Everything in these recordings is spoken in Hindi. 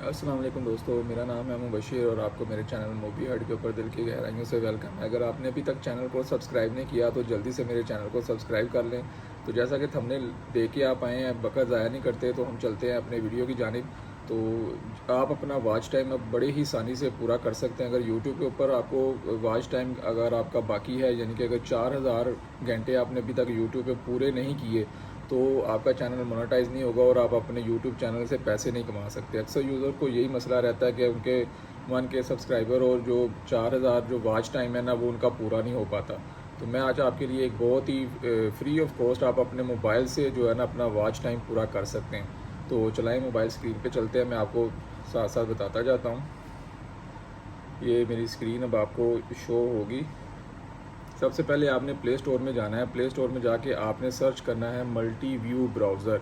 अस्सलाम वालेकुम दोस्तों, मेरा नाम है मुबशिर और आपको मेरे चैनल मूवी हट के ऊपर दिल की गहराइयों से वेलकम है। अगर आपने अभी तक चैनल को सब्सक्राइब नहीं किया तो जल्दी से मेरे चैनल को सब्सक्राइब कर लें। तो जैसा कि थंबनेल देख के आप आए हैं, वक़्त ज़ाया नहीं करते तो हम चलते हैं अपने वीडियो की जानिब। तो आप अपना वॉच टाइम अब बड़े ही आसानी से पूरा कर सकते हैं। अगर यूट्यूब के ऊपर आपको वॉच टाइम अगर आपका बाकी है, यानी कि अगर 4000 घंटे आपने अभी तक यूट्यूब पे पूरे नहीं किए तो आपका चैनल मोनेटाइज़ नहीं होगा और आप अपने यूट्यूब चैनल से पैसे नहीं कमा सकते। अक्सर यूज़र को यही मसला रहता है कि उनके 1K सब्सक्राइबर और जो 4000 जो वॉच टाइम है ना, वो उनका पूरा नहीं हो पाता। तो मैं आज आपके लिए एक बहुत ही फ्री ऑफ कॉस्ट आप अपने मोबाइल से जो है ना अपना वॉच टाइम पूरा कर सकते हैं। तो चलाएँ, मोबाइल स्क्रीन पे चलते हैं, मैं आपको साथ साथ बताता जाता हूँ। ये मेरी स्क्रीन अब आपको शो होगी। सबसे पहले आपने प्ले स्टोर में जाना है। प्ले स्टोर में जाके आपने सर्च करना है मल्टी व्यू ब्राउज़र।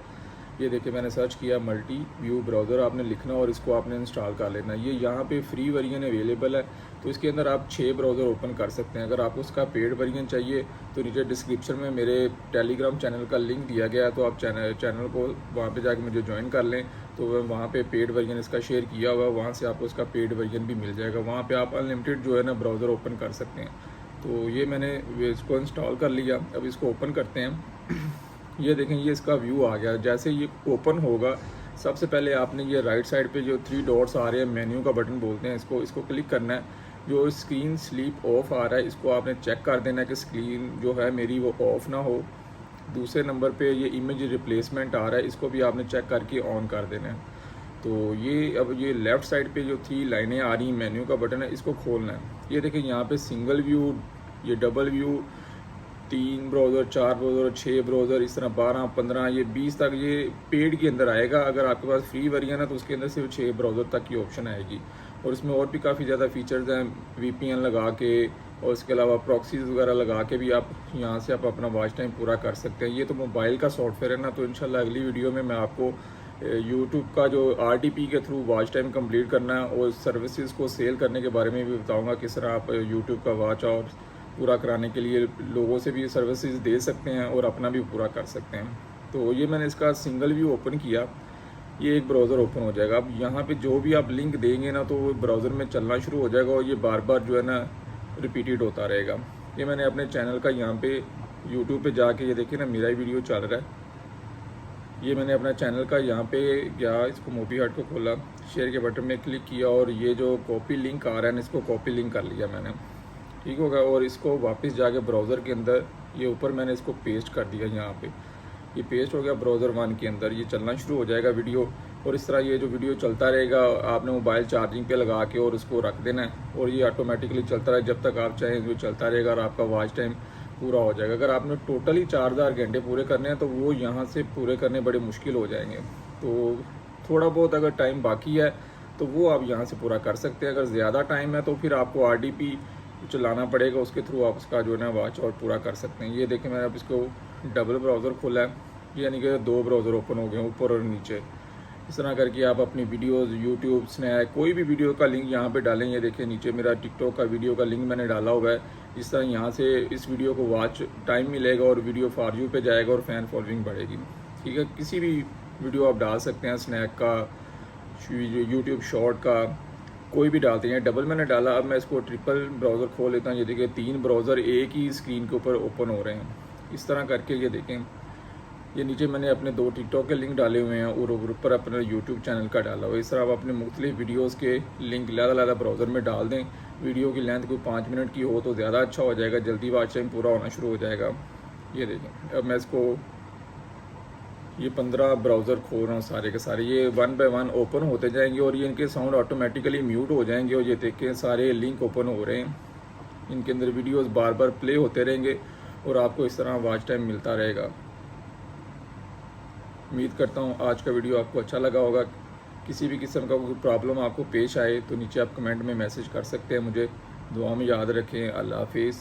ये देखिए मैंने सर्च किया मल्टी व्यू ब्राउज़र, आपने लिखना और इसको आपने इंस्टॉल कर लेना। ये यहाँ पे फ्री वर्जन अवेलेबल है, तो इसके अंदर आप 6 ब्राउज़र ओपन कर सकते हैं। अगर आपको उसका पेड वर्जन चाहिए तो नीचे डिस्क्रिप्शन में मेरे टेलीग्राम चैनल का लिंक दिया गया है, तो आप चैनल को वहाँ पे जाके मुझे ज्वाइन कर लें। तो वहाँ पे पेड वर्जन इसका शेयर किया हुआ है, वहाँ से आपको उसका पेड वर्जन भी मिल जाएगा। वहाँ पे आप अनलिमिटेड जो है ना ब्राउज़र ओपन कर सकते हैं। तो ये मैंने इसको इंस्टॉल कर लिया। अब इसको ओपन करते हैं। ये देखें, ये इसका व्यू आ गया। जैसे ये ओपन होगा, सबसे पहले आपने ये राइट साइड पे जो 3 डॉट्स आ रहे हैं, मेन्यू का बटन बोलते हैं इसको क्लिक करना है। जो स्क्रीन स्लीप ऑफ आ रहा है, इसको आपने चेक कर देना है कि स्क्रीन जो है मेरी वो ऑफ ना हो। दूसरे नंबर पे ये इमेज रिप्लेसमेंट आ रहा है, इसको भी आपने चेक करके ऑन कर देना है। तो ये अब ये लेफ़्ट साइड पे जो 3 लाइनें आ रही हैं, मेन्यू का बटन है, इसको खोलना है। ये देखिए यहाँ पे सिंगल व्यू, ये double view, 3 browser, 4 browser, 6 browser, इस तरह 12, 15, ये 20 तक ये पेड के अंदर आएगा। अगर आपके पास फ्री वर्जन है तो उसके अंदर सिर्फ 6 ब्राउज़र तक की ऑप्शन आएगी। और इसमें और भी काफ़ी ज़्यादा फीचर्स हैं, वीपीएन लगा के और इसके अलावा प्रॉक्सीज़ वगैरह लगा के भी आप यहाँ से आप अपना वॉच टाइम पूरा कर सकते हैं। ये तो मोबाइल का सॉफ्टवेयर है ना, तो इंशाल्लाह अगली वीडियो में मैं आपको यूट्यूब का जो आरटीपी के थ्रू वॉच टाइम कंप्लीट करना है और सर्विसेज को सेल करने के बारे में भी बताऊंगा, किस तरह आप यूट्यूब का वॉच और पूरा कराने के लिए लोगों से भी सर्विसेज दे सकते हैं और अपना भी पूरा कर सकते हैं। तो ये मैंने इसका सिंगल व्यू ओपन किया, ये एक ब्राउज़र ओपन हो जाएगा। अब यहाँ पे जो भी आप लिंक देंगे ना, तो वो ब्राउज़र में चलना शुरू हो जाएगा और ये बार बार जो है ना रिपीटेड होता रहेगा। ये मैंने अपने चैनल का यहाँ पे यूट्यूब पे जाके, ये देखिए ना मेरा ही वीडियो चल रहा है। ये मैंने अपना चैनल का यहाँ पे गया, इसको मूवी हट को खोला, शेयर के बटन में क्लिक किया और ये जो कॉपी लिंक आ रहा है ना, इसको कॉपी लिंक कर लिया मैंने। ठीक होगा। और इसको वापस जाके ब्राउज़र के अंदर ये ऊपर मैंने इसको पेस्ट कर दिया। यहाँ पे ये पेस्ट हो गया ब्राउज़र 1 के अंदर। ये चलना शुरू हो जाएगा वीडियो, और इस तरह ये जो वीडियो चलता रहेगा। आपने मोबाइल चार्जिंग पे लगा के और उसको रख देना है और ये ऑटोमेटिकली चलता रहे जब तक आप चाहें, जो चलता रहेगा और आपका वॉच टाइम पूरा हो जाएगा। अगर आपने टोटली 4000 घंटे पूरे करने हैं तो वो यहाँ से पूरे करने बड़े मुश्किल हो जाएंगे। तो थोड़ा बहुत अगर टाइम बाकी है तो वो आप यहाँ से पूरा कर सकते हैं। अगर ज़्यादा टाइम है तो फिर आपको आरडीपी चलाना पड़ेगा, उसके थ्रू आप उसका जो है ना वॉच और पूरा कर सकते हैं। ये देखें मैंने अब इसको डबल ब्राउज़र खोला है, यानी कि 2 ब्राउज़र ओपन हो गए ऊपर और नीचे। इस तरह करके आप अपनी वीडियोस यूट्यूब, स्नैप, कोई भी वीडियो का लिंक यहाँ पे डालें। ये देखिए नीचे मेरा टिकटॉक का वीडियो का लिंक मैंने डाला हुआ है। इस तरह यहाँ से इस वीडियो को वॉच टाइम मिलेगा और वीडियो फॉर यू पे जाएगा और फैन फॉलोइंग बढ़ेगी। ठीक है, किसी भी वीडियो आप डाल सकते हैं, स्नैप का, यूट्यूब शॉर्ट का, कोई भी डालते हैं। डबल मैंने डाला, अब मैं इसको ट्रिपल ब्राउज़र खोल लेता हूँ। ये देखिए 3 ब्राउज़र एक ही स्क्रीन के ऊपर ओपन हो रहे हैं। इस तरह करके ये देखें, ये नीचे मैंने अपने 2 टिकटॉक के लिंक डाले हुए हैं और ऊपर अपने यूट्यूब चैनल का डाला हुआ है। इस तरह आप अपने मुख्तलिफ वीडियोज़ के लिंक अलग ब्राउज़र में डाल दें। वीडियो की लेंथ कोई 5 मिनट की हो तो ज़्यादा अच्छा हो जाएगा, जल्दी वॉच टाइम पूरा होना शुरू हो जाएगा। ये देखें अब मैं इसको ये 15 ब्राउज़र खोल रहा हूँ सारे के सारे। ये 1 बाय 1 ओपन होते जाएंगे और ये इनके साउंड ऑटोमेटिकली म्यूट हो जाएंगे। और ये देखें सारे लिंक ओपन हो रहे हैं, इनके अंदर वीडियोस बार बार प्ले होते रहेंगे और आपको इस तरह वॉच टाइम मिलता रहेगा। उम्मीद करता हूँ आज का वीडियो आपको अच्छा लगा होगा। किसी भी किस्म का कोई प्रॉब्लम आपको पेश आए तो नीचे आप कमेंट में मैसेज कर सकते हैं मुझे। दुआ में याद रखें। अल्लाह हाफिज़।